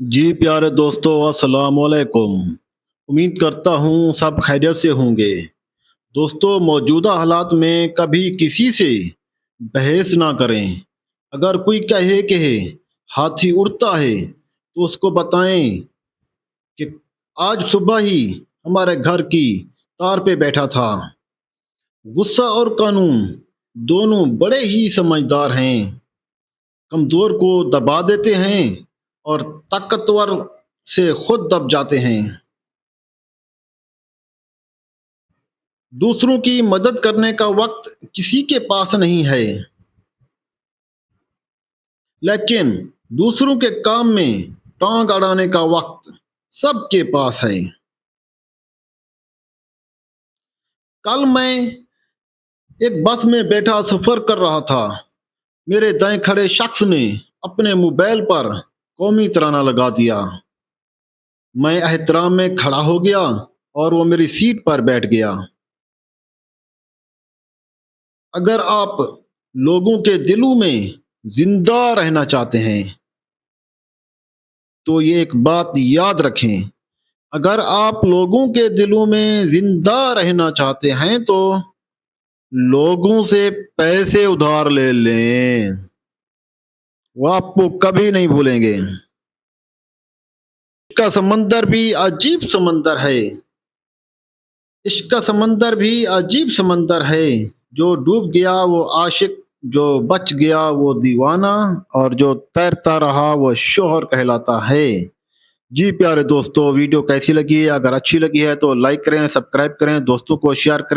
जी प्यारे दोस्तों, अस्सलाम वालेकुम। उम्मीद करता हूँ सब खैरियत से होंगे। दोस्तों, मौजूदा हालात में कभी किसी से बहस ना करें। अगर कोई कहे हाथी उड़ता है तो उसको बताएं कि आज सुबह ही हमारे घर की तार पे बैठा था। गुस्सा और कानून दोनों बड़े ही समझदार हैं। कमजोर को दबा देते हैं और ताकतवर से खुद दब जाते हैं। दूसरों की मदद करने का वक्त किसी के पास नहीं है, लेकिन दूसरों के काम में टांग अड़ाने का वक्त सबके पास है। कल मैं एक बस में बैठा सफर कर रहा था। मेरे दाएं खड़े शख्स ने अपने मोबाइल पर कौमी तराना लगा दिया। मैं एहतराम में खड़ा हो गया और वो मेरी सीट पर बैठ गया। अगर आप लोगों के दिलों में जिंदा रहना चाहते हैं तो ये एक बात याद रखें। अगर आप लोगों के दिलों में जिंदा रहना चाहते हैं तो लोगों से पैसे उधार ले लें, वो आपको कभी नहीं भूलेंगे। इसका समंदर भी अजीब समंदर है। इसका समंदर भी अजीब समंदर है। जो डूब गया वो आशिक, जो बच गया वो दीवाना, और जो तैरता रहा वो शोहर कहलाता है। जी प्यारे दोस्तों, वीडियो कैसी लगी है? अगर अच्छी लगी है तो लाइक करें, सब्सक्राइब करें, दोस्तों को शेयर करें।